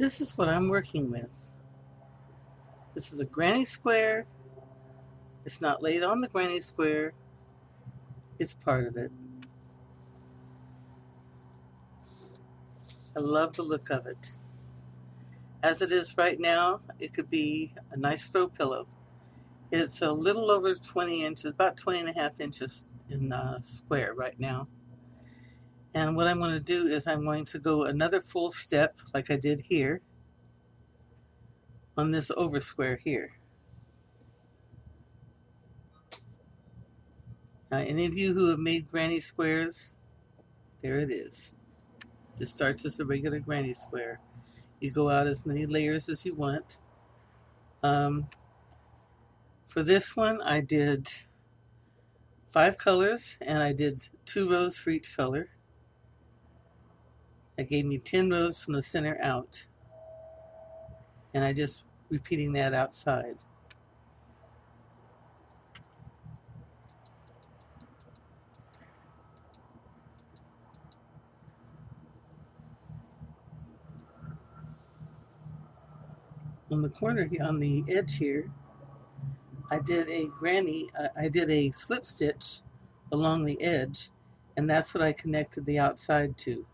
This is what I'm working with. This is a granny square. It's not laid on the granny square. It's part of it. I love the look of it. As it is right now, it could be a nice throw pillow. It's a little over 20 inches, about 20 and a half inches in square right now. And what I'm going to do is I'm going to go another full step like I did here on this over square here. Now, any of you who have made granny squares, there it is. Just starts as a regular granny square. You go out as many layers as you want. For this one, I did 5 colors, and I did 2 rows for each color. That gave me 10 rows from the center out. And I just repeating that outside. On the corner here, on the edge here, I did a slip stitch along the edge, and that's what I connected the outside to.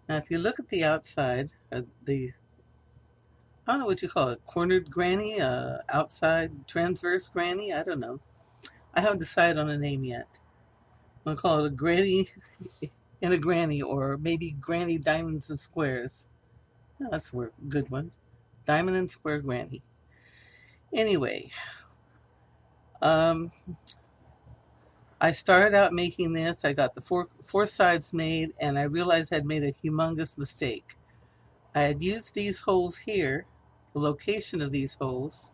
Now, if you look at the outside, I don't know what you call it, cornered granny, outside transverse granny, I don't know. I haven't decided on a name yet. I'm going to call it a granny in a granny, or maybe granny diamonds and squares. Oh, that's a good one. Diamond and square granny. Anyway, I started out making this. I got the four sides made, and I realized I'd made a humongous mistake. I had used these holes here, the location of these holes,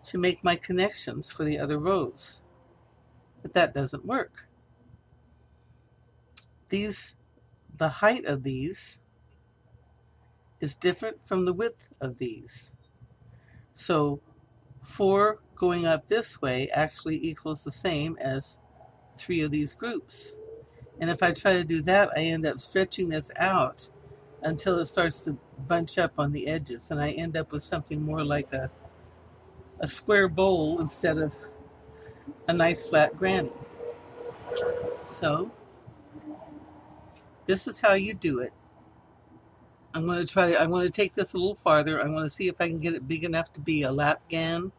to make my connections for the other rows. But that doesn't work. The height of these is different from the width of these. So 4 going up this way actually equals the same as 3 of these groups. And if I try to do that, I end up stretching this out until it starts to bunch up on the edges, and I end up with something more like a square bowl instead of a nice flat granny. So this is how you do it. I want to take this a little farther. I want to see if I can get it big enough to be a lap gan.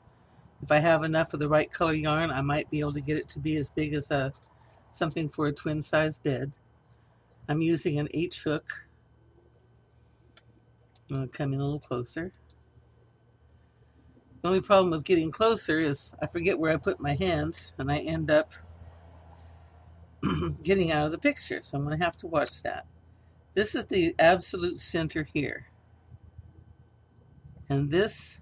If I have enough of the right color yarn, I might be able to get it to be as big as something for a twin size bed. I'm using an H hook. I'm going to come in a little closer. The only problem with getting closer is I forget where I put my hands, and I end up getting out of the picture, so I'm going to have to watch that. This is the absolute center here. And this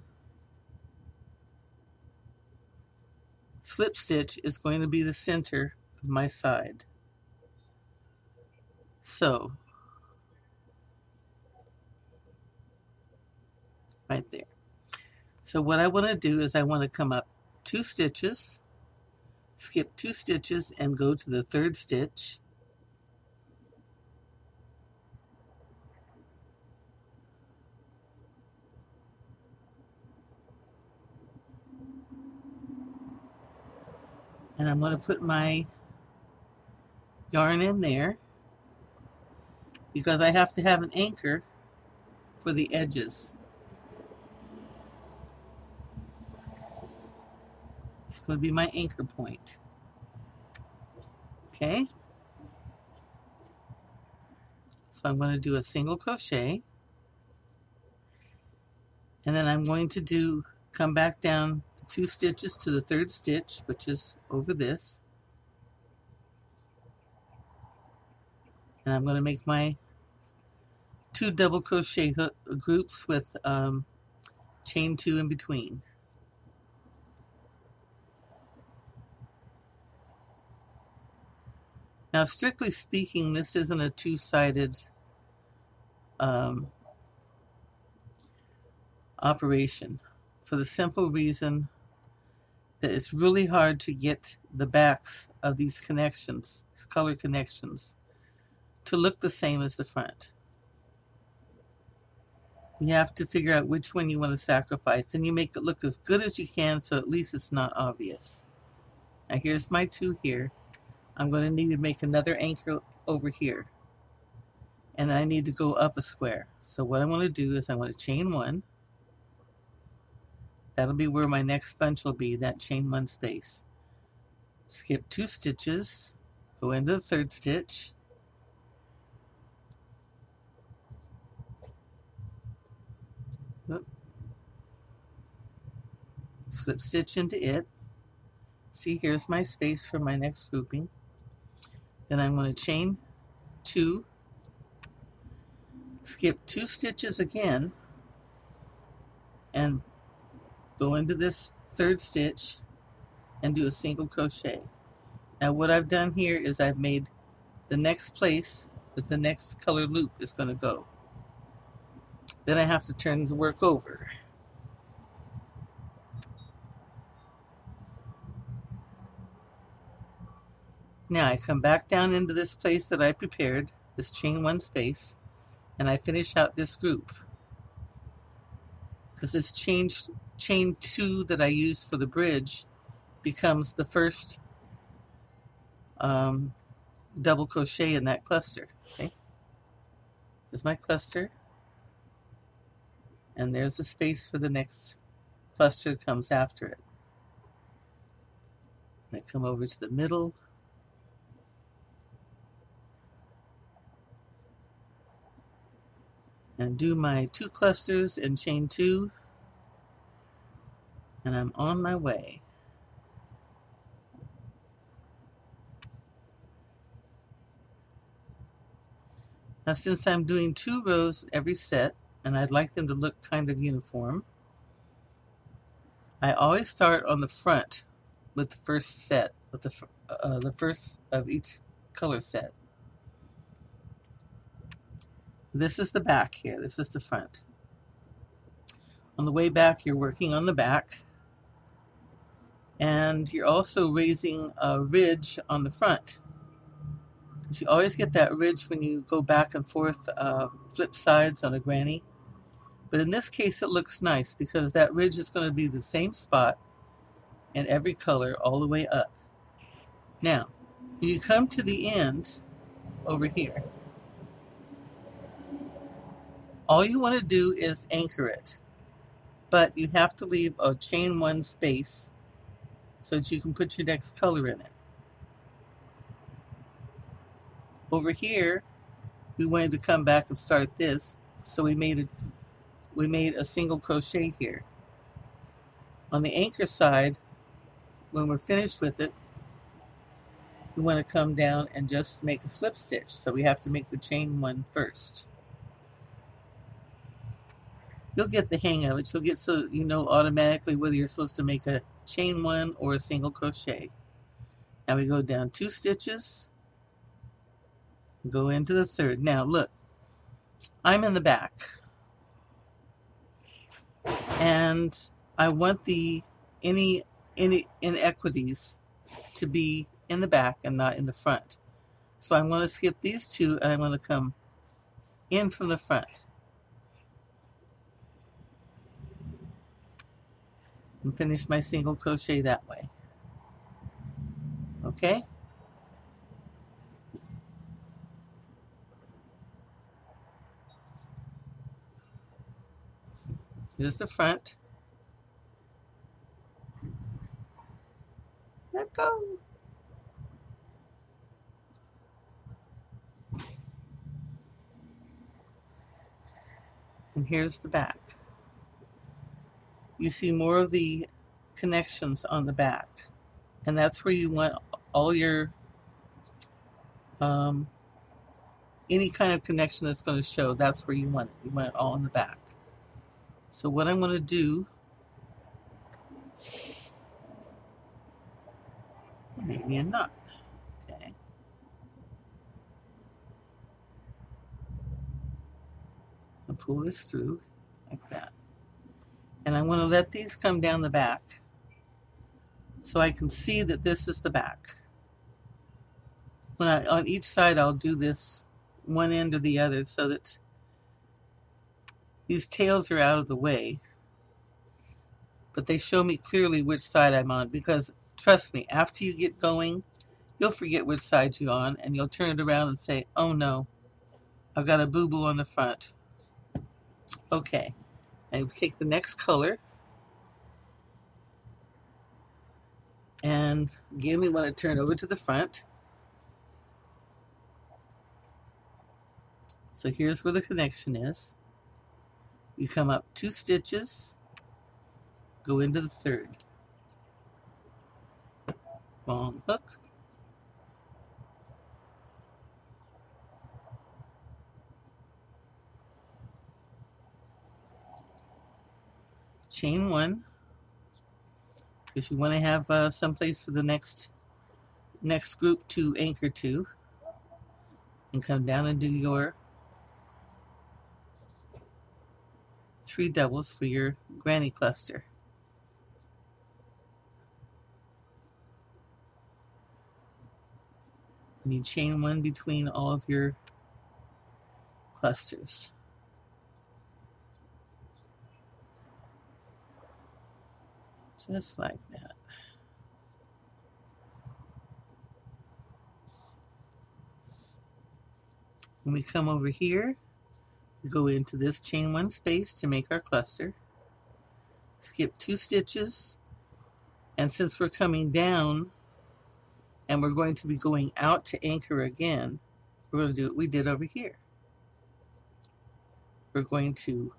slip stitch is going to be the center of my side. So, right there. So what I want to do is I want to come up 2 stitches, skip 2 stitches, and go to the 3rd stitch. And I'm going to put my yarn in there because I have to have an anchor for the edges. It's going to be my anchor point. Okay? So I'm going to do a single crochet. And then I'm going to come back down 2 stitches to the 3rd stitch, which is over this. And I'm going to make my 2 double crochet groups with chain 2 in between. Now, strictly speaking, this isn't a 2-sided operation, for the simple reason that it's really hard to get the backs of these connections, these color connections, to look the same as the front. You have to figure out which one you want to sacrifice. Then you make it look as good as you can so at least it's not obvious. Now here's my two here. I'm going to need to make another anchor over here. And I need to go up a square. So what I want to do is I want to chain one. That'll be where my next bunch will be, that chain one space. Skip 2 stitches, go into the 3rd stitch, slip stitch into it. See, here's my space for my next grouping. Then I'm going to chain 2, skip 2 stitches again, and go into this 3rd stitch and do a single crochet. Now what I've done here is I've made the next place that the next color loop is going to go. Then I have to turn the work over. Now I come back down into this place that I prepared, this chain one space, and I finish out this group. Because this chain 2 that I used for the bridge becomes the first double crochet in that cluster. See? There's my cluster. And there's the space for the next cluster that comes after it. And I come over to the middle. And do my 2 clusters and chain 2. And I'm on my way. Now since I'm doing 2 rows every set, and I'd like them to look kind of uniform, I always start on the front with the first set, with the first of each color set. This is the back here, this is the front. On the way back, you're working on the back, and you're also raising a ridge on the front. You always get that ridge when you go back and forth, flip sides on a granny. But in this case, it looks nice because that ridge is going to be the same spot in every color all the way up. Now, when you come to the end over here, all you want to do is anchor it. But you have to leave a chain 1 space so that you can put your next color in it. Over here, we wanted to come back and start this, so we made a single crochet here. On the anchor side, when we're finished with it, we want to come down and just make a slip stitch. So we have to make the chain 1 first. You'll get the hang of it. You'll get so you know automatically whether you're supposed to make a chain 1 or a single crochet. Now we go down 2 stitches, go into the 3rd. Now look, I'm in the back, and I want any inequities to be in the back and not in the front. So I'm going to skip these 2 and I'm going to come in from the front and finish my single crochet that way. Okay? Here's the front. Let go. And here's the back. You see more of the connections on the back. And that's where you want all your, any kind of connection that's going to show, that's where you want it. You want it all in the back. So what I'm going to do, maybe a knot. Okay. I'll pull this through like that. And I want to let these come down the back. so I can see that this is the back. On each side I'll do this one end or the other so that these tails are out of the way, but they show me clearly which side I'm on, because trust me, after you get going, you'll forget which side you're on and you'll turn it around and say, oh no, I've got a boo-boo on the front. Okay, I take the next color, and again we want to turn over to the front. So here's where the connection is. You come up 2 stitches, go into the third. Long hook. Chain 1, because you want to have some place for the next group to anchor to, and come down and do your 3 doubles for your granny cluster. And you chain 1 between all of your clusters. Just like that. When we come over here, we go into this chain 1 space to make our cluster. Skip 2 stitches, and since we're coming down and we're going to be going out to anchor again, we're going to do what we did over here. We're going to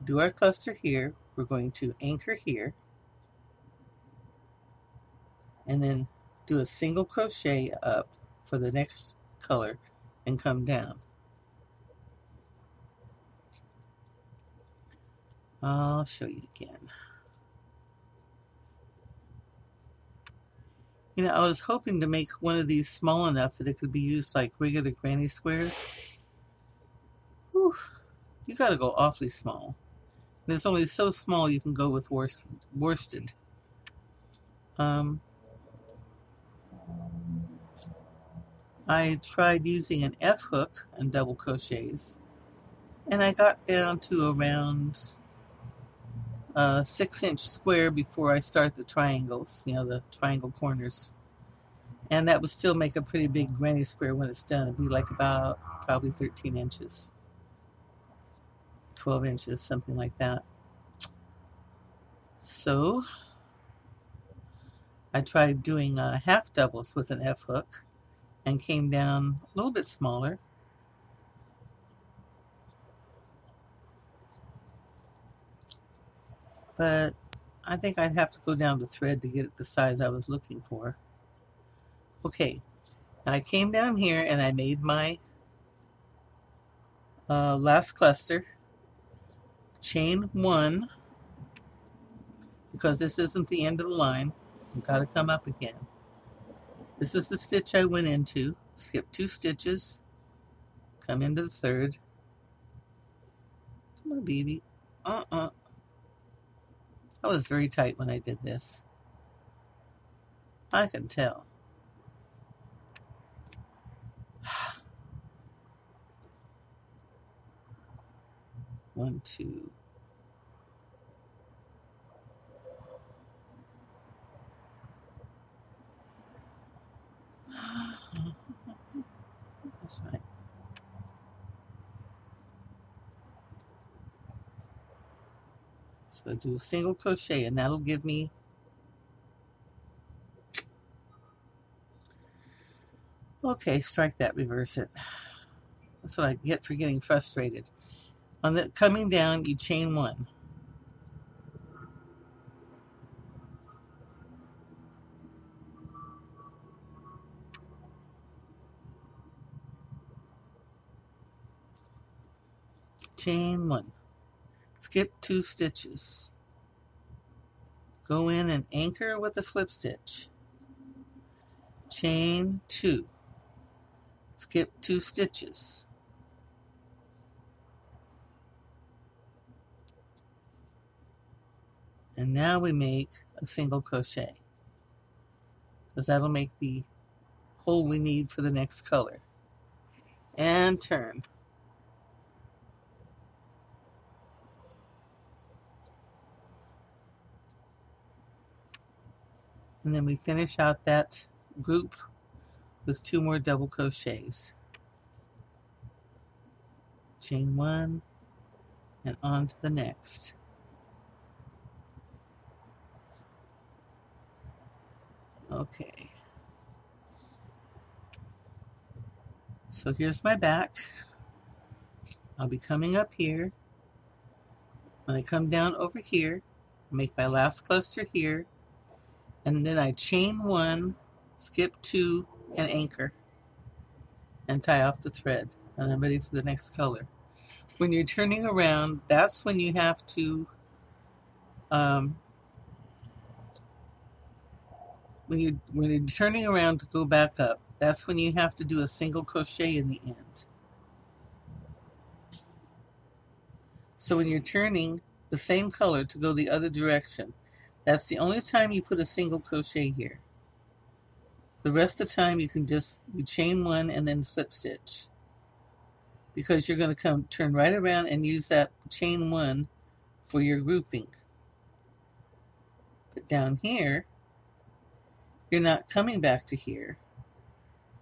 do our cluster here, we're going to anchor here, and then do a single crochet up for the next color and come down. I'll show you again. You know, I was hoping to make one of these small enough that it could be used like regular granny squares. Whew, you gotta go awfully small. And it's only so small you can go with worsted. I tried using an F hook and double crochets, and I got down to around a 6-inch square before I start the triangles, you know, the triangle corners. And that would still make a pretty big granny square when it's done. It'd be like about probably 13 inches, 12 inches, something like that. So I tried doing half doubles with an F hook and came down a little bit smaller. But I think I'd have to go down to thread to get it the size I was looking for. Okay, now I came down here and I made my last cluster. Chain 1, because this isn't the end of the line. I've got to come up again. This is the stitch I went into. Skip 2 stitches, come into the third. Come on, baby. I was very tight when I did this. I can tell. One, two. That's right. So do a single crochet, and that'll give me okay, strike that, reverse it. That's what I get for getting frustrated. On the coming down, you chain 1. Chain 1. Skip 2 stitches. Go in and anchor with a slip stitch. Chain 2. Skip 2 stitches. And now we make a single crochet, because that'll make the hole we need for the next color. And turn. And then we finish out that group with 2 more double crochets. Chain 1 and on to the next. Okay. So here's my back. I'll be coming up here. When I come down over here, make my last cluster here, and then I chain 1, skip 2, and anchor, and tie off the thread. And I'm ready for the next color. When you're turning around, that's when you have to, when you're turning around to go back up, that's when you have to do a single crochet in the end. So when you're turning the same color to go the other direction, that's the only time you put a single crochet here. The rest of the time you chain 1 and then slip stitch, because you're going to turn right around and use that chain 1 for your grouping. But down here, you're not coming back to here.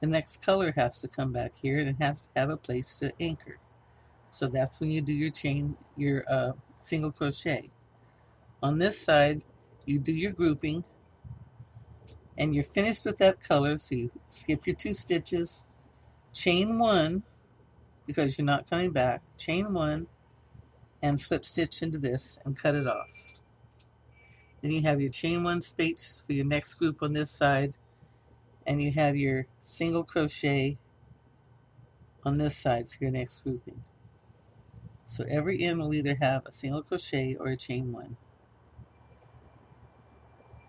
The next color has to come back here, and it has to have a place to anchor. So that's when you do your single crochet. On this side, you do your grouping, and you're finished with that color, so you skip your 2 stitches, chain 1, because you're not coming back, chain 1, and slip stitch into this and cut it off. Then you have your chain 1 space for your next group on this side, and you have your single crochet on this side for your next grouping. So every end will either have a single crochet or a chain 1.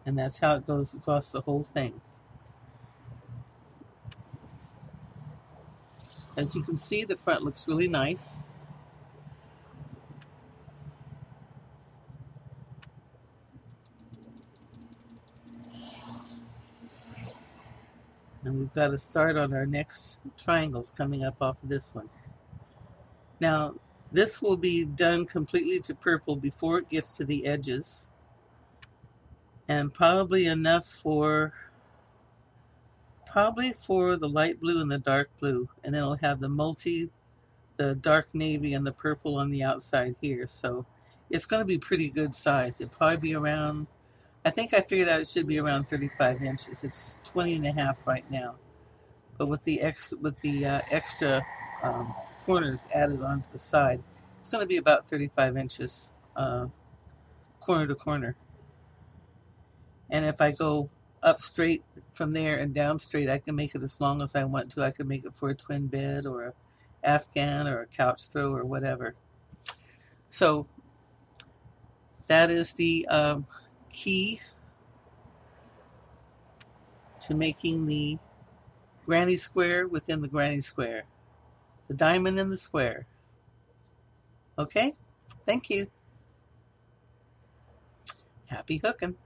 And that's how it goes across the whole thing. As you can see, the front looks really nice. And we've got to start on our next triangles coming up off of this one. Now, this will be done completely to purple before it gets to the edges. And probably enough for the light blue and the dark blue. And then it'll have the dark navy and the purple on the outside here. So it's going to be pretty good size. It'll probably be around, I think I figured out it should be around 35 inches. It's 20.5 right now. But with the extra corners added onto the side, it's going to be about 35 inches corner to corner. And if I go up straight from there and down straight, I can make it as long as I want to. I can make it for a twin bed or a Afghan or a couch throw or whatever. So that is the key to making the granny square within the granny square. The diamond in the square. Okay? Thank you. Happy hooking.